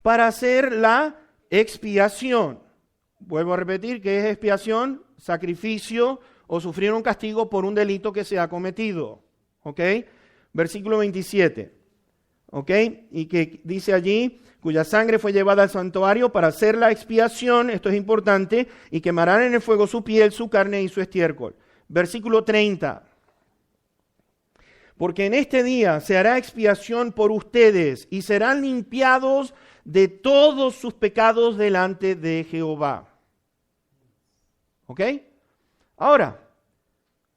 para hacer la expiación. Vuelvo a repetir, ¿qué es expiación? Sacrificio o sufrir un castigo por un delito que se ha cometido. ¿Ok? Versículo 27. ¿Ok? Y que dice allí, cuya sangre fue llevada al santuario para hacer la expiación, esto es importante, y quemarán en el fuego su piel, su carne y su estiércol. Versículo 30. Porque en este día se hará expiación por ustedes y serán limpiados de todos sus pecados delante de Jehová. ¿Ok? Ahora,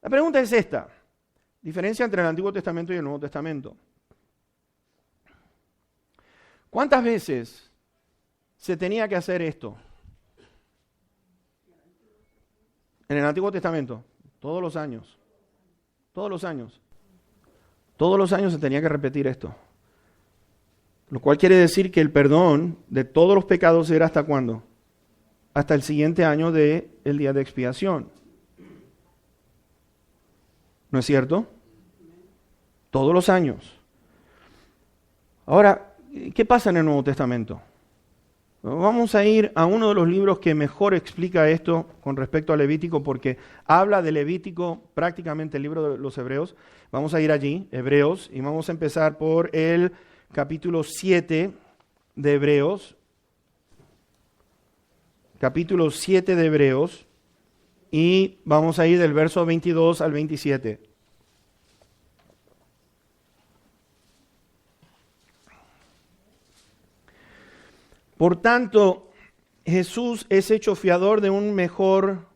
la pregunta es esta. Diferencia entre el Antiguo Testamento y el Nuevo Testamento. ¿Cuántas veces se tenía que hacer esto? En el Antiguo Testamento, todos los años. Todos los años. Todos los años se tenía que repetir esto. Lo cual quiere decir que el perdón de todos los pecados era ¿hasta cuándo? Hasta el siguiente año del día de expiación. ¿No es cierto? Todos los años. Ahora, ¿qué pasa en el Nuevo Testamento? Vamos a ir a uno de los libros que mejor explica esto con respecto a Levítico, porque habla de Levítico prácticamente el libro de los Hebreos. Vamos a ir allí, Hebreos, y vamos a empezar por el capítulo 7 de Hebreos. Capítulo 7 de Hebreos, y vamos a ir del verso 22 al 27. Por tanto, Jesús es hecho fiador de un mejor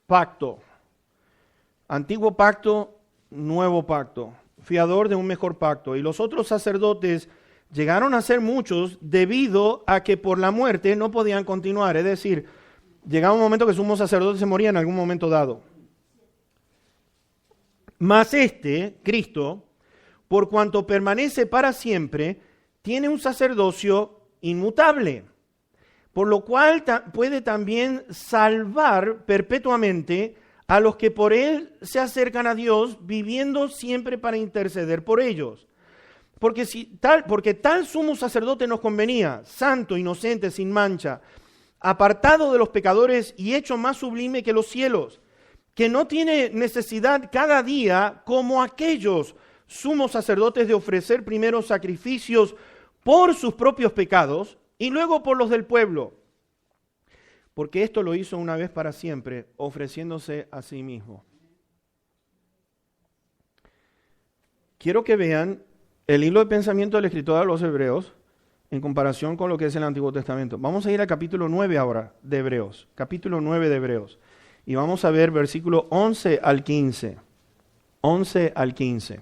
pacto. Antiguo pacto, nuevo pacto. Fiador de un mejor pacto. Y los otros sacerdotes llegaron a ser muchos debido a que por la muerte no podían continuar. Es decir, llegaba un momento que el sumo sacerdote se moría en algún momento dado. Mas Cristo, por cuanto permanece para siempre, tiene un sacerdocio inmutable, por lo cual puede también salvar perpetuamente a los que por él se acercan a Dios, viviendo siempre para interceder por ellos. Porque tal sumo sacerdote nos convenía, santo, inocente, sin mancha, apartado de los pecadores y hecho más sublime que los cielos, que no tiene necesidad cada día, como aquellos sumos sacerdotes, de ofrecer primero sacrificios por sus propios pecados y luego por los del pueblo, porque esto lo hizo una vez para siempre, ofreciéndose a sí mismo. Quiero que vean el hilo de pensamiento del escritor de los Hebreos en comparación con lo que es el Antiguo Testamento. Vamos a ir al capítulo 9 ahora de Hebreos, capítulo 9 de Hebreos, y vamos a ver versículo 11 al 15. 11 al 15.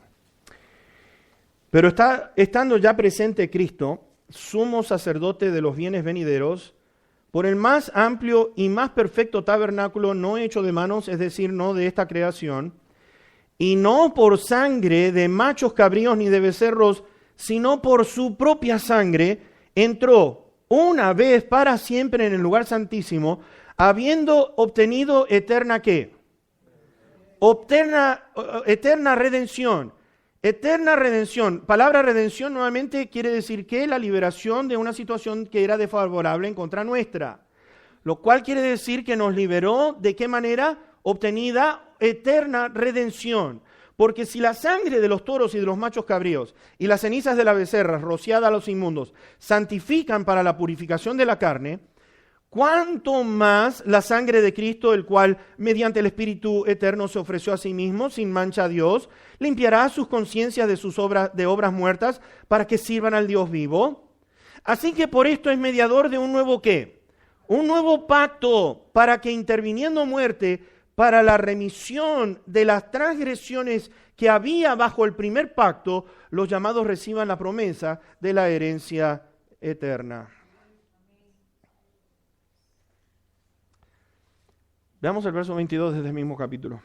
Pero estando ya presente Cristo, sumo sacerdote de los bienes venideros, por el más amplio y más perfecto tabernáculo no hecho de manos, es decir, no de esta creación, y no por sangre de machos cabríos ni de becerros, sino por su propia sangre, entró una vez para siempre en el lugar santísimo, habiendo obtenido eterna ¿qué? Eterna redención. Eterna redención. Palabra redención nuevamente quiere decir que la liberación de una situación que era desfavorable en contra nuestra. Lo cual quiere decir que nos liberó, ¿de qué manera? Obtenida eterna redención. Porque si la sangre de los toros y de los machos cabríos y las cenizas de las becerras rociadas a los inmundos santifican para la purificación de la carne, ¿cuánto más la sangre de Cristo, el cual mediante el Espíritu eterno se ofreció a sí mismo sin mancha a Dios, limpiará sus conciencias de sus obras muertas para que sirvan al Dios vivo? Así que por esto es mediador de un nuevo ¿qué? Un nuevo pacto, para que interviniendo muerte para la remisión de las transgresiones que había bajo el primer pacto, los llamados reciban la promesa de la herencia eterna. Veamos el verso 22 de este mismo capítulo.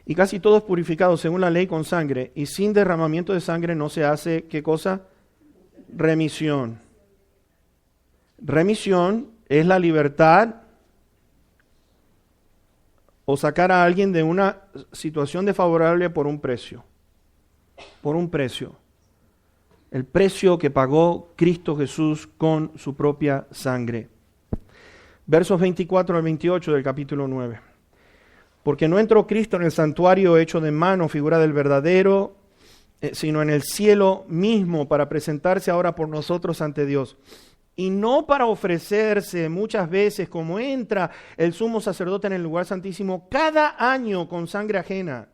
Y casi todos purificados según la ley con sangre, y sin derramamiento de sangre no se hace, ¿qué cosa? Remisión. Remisión es la libertad o sacar a alguien de una situación desfavorable por un precio. Por un precio. el precio que pagó Cristo Jesús con su propia sangre. Versos 24 al 28 del capítulo 9. Porque no entró Cristo en el santuario hecho de mano, figura del verdadero, sino en el cielo mismo, para presentarse ahora por nosotros ante Dios. Y no para ofrecerse muchas veces, como entra el sumo sacerdote en el lugar santísimo cada año con sangre ajena.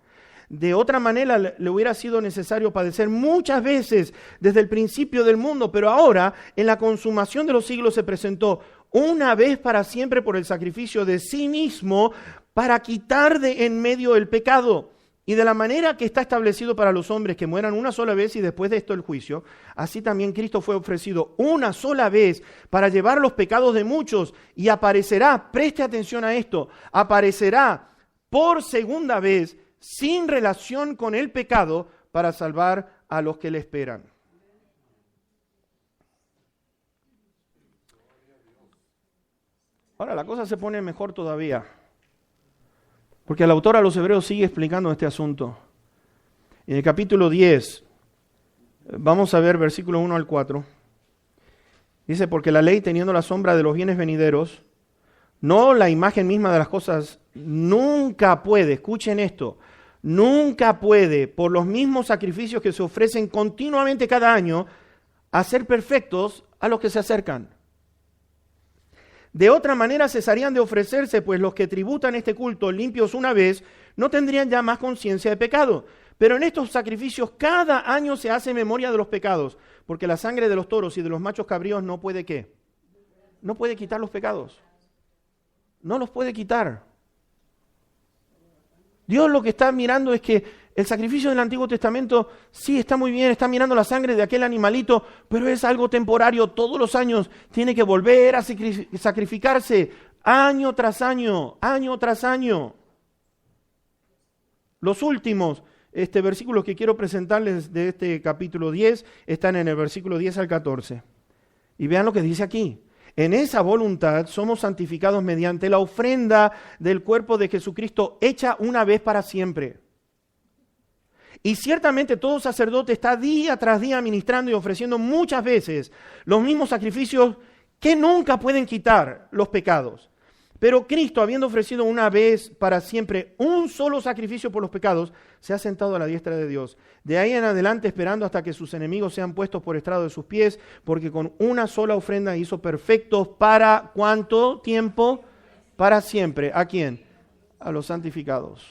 De otra manera le hubiera sido necesario padecer muchas veces desde el principio del mundo, pero ahora en la consumación de los siglos se presentó una vez para siempre por el sacrificio de sí mismo para quitar de en medio el pecado. Y de la manera que está establecido para los hombres que mueran una sola vez y después de esto el juicio, así también Cristo fue ofrecido una sola vez para llevar los pecados de muchos y aparecerá, preste atención a esto, aparecerá por segunda vez sin relación con el pecado para salvar a los que le esperan. Ahora la cosa se pone mejor todavía, porque el autor a los Hebreos sigue explicando este asunto. En el capítulo 10, vamos a ver versículo 1 al 4. Dice, porque la ley, teniendo la sombra de los bienes venideros, no la imagen misma de las cosas, nunca puede, escuchen esto, nunca puede, por los mismos sacrificios que se ofrecen continuamente cada año, hacer perfectos a los que se acercan. De otra manera cesarían de ofrecerse, pues los que tributan este culto limpios una vez no tendrían ya más conciencia de pecado. Pero en estos sacrificios cada año se hace memoria de los pecados, porque la sangre de los toros y de los machos cabríos no puede ¿qué? No puede quitar los pecados. No los puede quitar. Dios lo que está mirando es que el sacrificio del Antiguo Testamento sí está muy bien, está mirando la sangre de aquel animalito, pero es algo temporario. Todos los años tiene que volver a sacrificarse año tras año, año tras año. Los últimos versículos que quiero presentarles de este capítulo 10 están en el versículo 10 al 14. Y vean lo que dice aquí. En esa voluntad somos santificados mediante la ofrenda del cuerpo de Jesucristo hecha una vez para siempre. Y ciertamente todo sacerdote está día tras día ministrando y ofreciendo muchas veces los mismos sacrificios que nunca pueden quitar los pecados. Pero Cristo, habiendo ofrecido una vez para siempre un solo sacrificio por los pecados, se ha sentado a la diestra de Dios. De ahí en adelante esperando hasta que sus enemigos sean puestos por estrado de sus pies, porque con una sola ofrenda hizo perfectos para ¿cuánto tiempo? Para siempre. ¿A quién? A los santificados.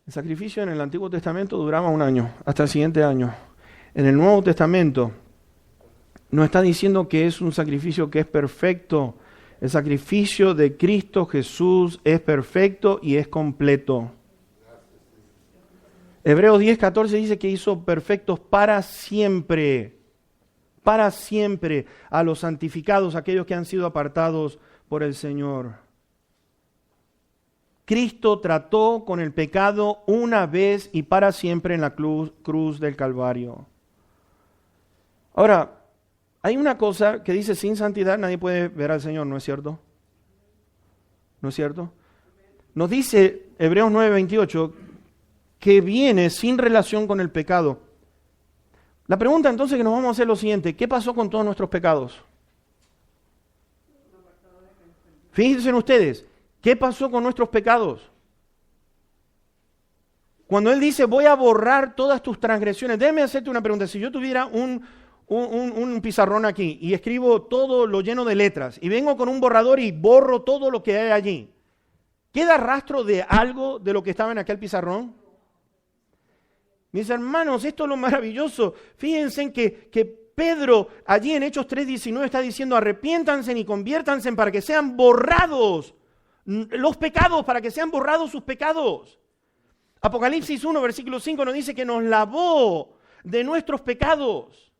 El sacrificio en el Antiguo Testamento duraba un año, hasta el siguiente año. En el Nuevo Testamento nos está diciendo que es un sacrificio que es perfecto. El sacrificio de Cristo Jesús es perfecto y es completo. Hebreos 10:14 dice que hizo perfectos para siempre a los santificados, aquellos que han sido apartados por el Señor. Cristo trató con el pecado una vez y para siempre en la cruz del Calvario. Ahora, hay una cosa que dice, sin santidad nadie puede ver al Señor, ¿no es cierto? ¿No es cierto? Nos dice Hebreos 9:28 que viene sin relación con el pecado. La pregunta entonces que nos vamos a hacer es lo siguiente, ¿qué pasó con todos nuestros pecados? Fíjense en ustedes, ¿qué pasó con nuestros pecados? Cuando Él dice, voy a borrar todas tus transgresiones, déjame hacerte una pregunta, si yo tuviera un pizarrón aquí y escribo todo lo lleno de letras y vengo con un borrador y borro todo lo que hay allí, ¿queda rastro de algo de lo que estaba en aquel pizarrón? Mis hermanos, esto es lo maravilloso. Fíjense en que Pedro allí en Hechos 3:19 está diciendo arrepiéntanse y conviértanse para que sean borrados los pecados, para que sean borrados sus pecados. Apocalipsis 1 versículo 5 nos dice que nos lavó de nuestros pecados.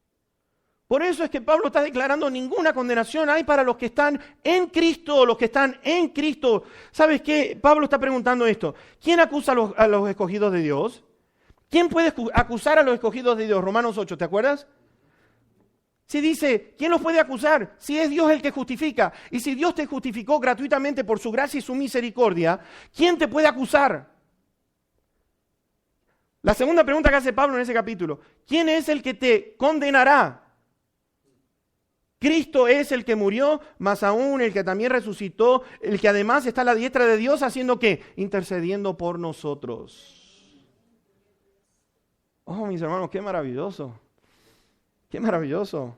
Por eso es que Pablo está declarando ninguna condenación hay para los que están en Cristo, los que están en Cristo. ¿Sabes qué? Pablo está preguntando esto. ¿Quién acusa a los escogidos de Dios? ¿Quién puede acusar a los escogidos de Dios? Romanos 8, ¿te acuerdas? Si dice, ¿quién los puede acusar? Si es Dios el que justifica. Y si Dios te justificó gratuitamente por su gracia y su misericordia, ¿quién te puede acusar? La segunda pregunta que hace Pablo en ese capítulo, ¿quién es el que te condenará? Cristo es el que murió, más aún el que también resucitó, el que además está a la diestra de Dios haciendo ¿qué? Intercediendo por nosotros. Oh, mis hermanos, qué maravilloso. Qué maravilloso.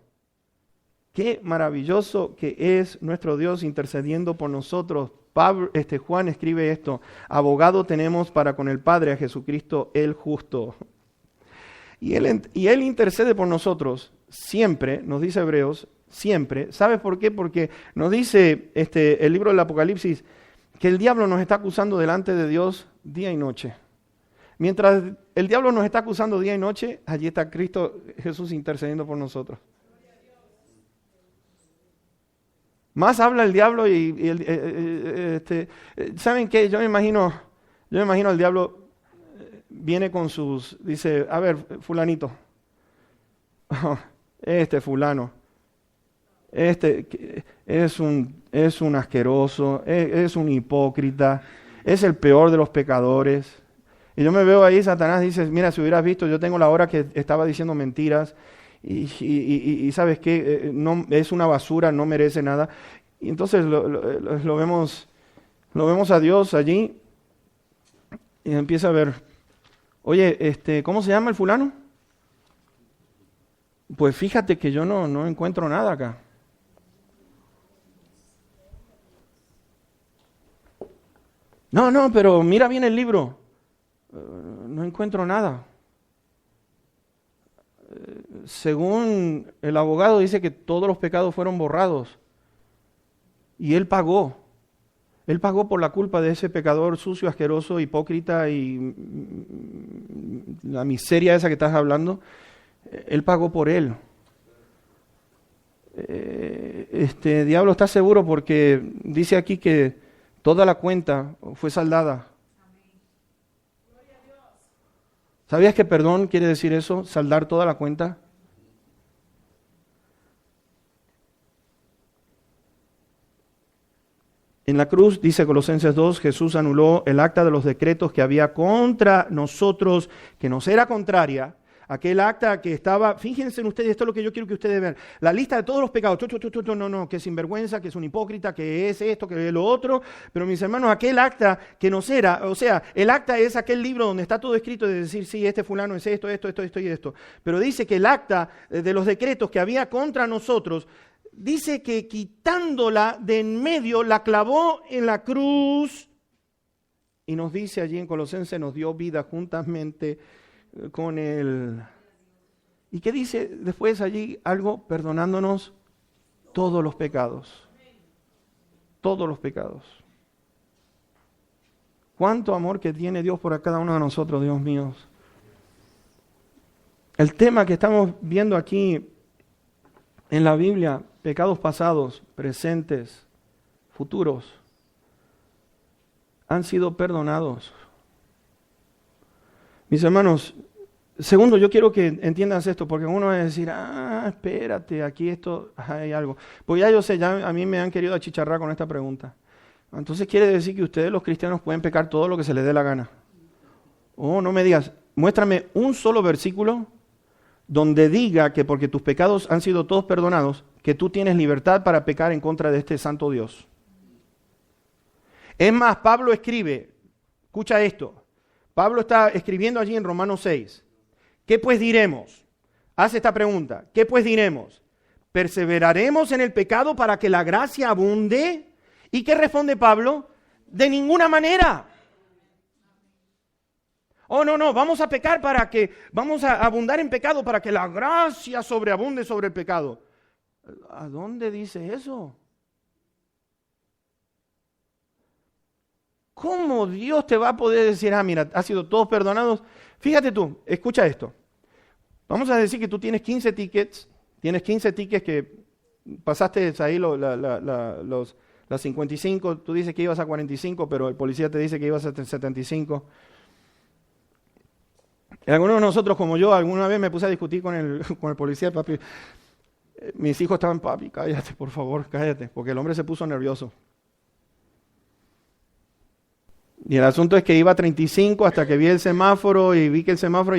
Qué maravilloso que es nuestro Dios intercediendo por nosotros. Juan escribe esto: abogado tenemos para con el Padre, a Jesucristo el justo. Y él intercede por nosotros siempre, nos dice Hebreos, siempre. ¿Sabes por qué? Porque nos dice el libro del Apocalipsis que el diablo nos está acusando delante de Dios día y noche. Mientras el diablo nos está acusando día y noche, allí está Cristo Jesús intercediendo por nosotros. Más habla el diablo ¿saben qué? Yo me imagino al diablo viene con dice, a ver, fulanito, fulano, es un asqueroso, es un hipócrita, es el peor de los pecadores. Y yo me veo ahí, Satanás dice, mira, si hubieras visto, yo tengo la hora que estaba diciendo mentiras, y ¿sabes qué? No, es una basura, no merece nada. Y entonces lo vemos a Dios allí, y empieza a ver, oye, ¿cómo se llama el fulano? Pues fíjate que yo no encuentro nada acá. No, pero mira bien el libro. No encuentro nada. Según el abogado dice que todos los pecados fueron borrados. Y él pagó. Él pagó por la culpa de ese pecador sucio, asqueroso, hipócrita y la miseria esa que estás hablando. Él pagó por él. Diablo está seguro porque dice aquí que toda la cuenta fue saldada. ¿Sabías que perdón quiere decir eso? Saldar toda la cuenta. En la cruz, dice Colosenses 2, Jesús anuló el acta de los decretos que había contra nosotros, que nos era contraria. Aquel acta que estaba, fíjense en ustedes, esto es lo que yo quiero que ustedes vean, la lista de todos los pecados, que es sinvergüenza, que es un hipócrita, que es esto, que es lo otro, pero mis hermanos, aquel acta que nos era, o sea, el acta es aquel libro donde está todo escrito de decir, sí, este fulano es esto y esto, pero dice que el acta de los decretos que había contra nosotros, dice que quitándola de en medio, la clavó en la cruz, y nos dice allí en Colosenses, nos dio vida juntamente con él. ¿Y qué dice después allí? Algo, perdonándonos todos los pecados. Todos los pecados. Cuánto amor que tiene Dios por cada uno de nosotros, Dios mío. El tema que estamos viendo aquí en la Biblia, pecados pasados, presentes, futuros, han sido perdonados. Mis hermanos, segundo, yo quiero que entiendas esto, porque uno va a decir, espérate, aquí esto, hay algo. Pues ya yo sé, ya a mí me han querido achicharrar con esta pregunta. Entonces quiere decir que ustedes los cristianos pueden pecar todo lo que se les dé la gana. Oh, no me digas, muéstrame un solo versículo donde diga que porque tus pecados han sido todos perdonados, que tú tienes libertad para pecar en contra de este santo Dios. Es más, Pablo escribe, escucha esto, Pablo está escribiendo allí en Romanos 6. ¿Qué pues diremos? Hace esta pregunta. ¿Qué pues diremos? ¿Perseveraremos en el pecado para que la gracia abunde? ¿Y qué responde Pablo? De ninguna manera. Oh, no, vamos a pecar vamos a abundar en pecado para que la gracia sobreabunde sobre el pecado. ¿A dónde dice eso? ¿Cómo Dios te va a poder decir, mira, has sido todos perdonados? Fíjate tú, escucha esto. Vamos a decir que tú tienes 15 tickets que pasaste ahí las 55, tú dices que ibas a 45, pero el policía te dice que ibas a 75. Y algunos de nosotros, como yo, alguna vez me puse a discutir con el policía, papi. Mis hijos estaban, papi, cállate, por favor, cállate, porque el hombre se puso nervioso. Y el asunto es que iba a 35 hasta que vi el semáforo y vi que el semáforo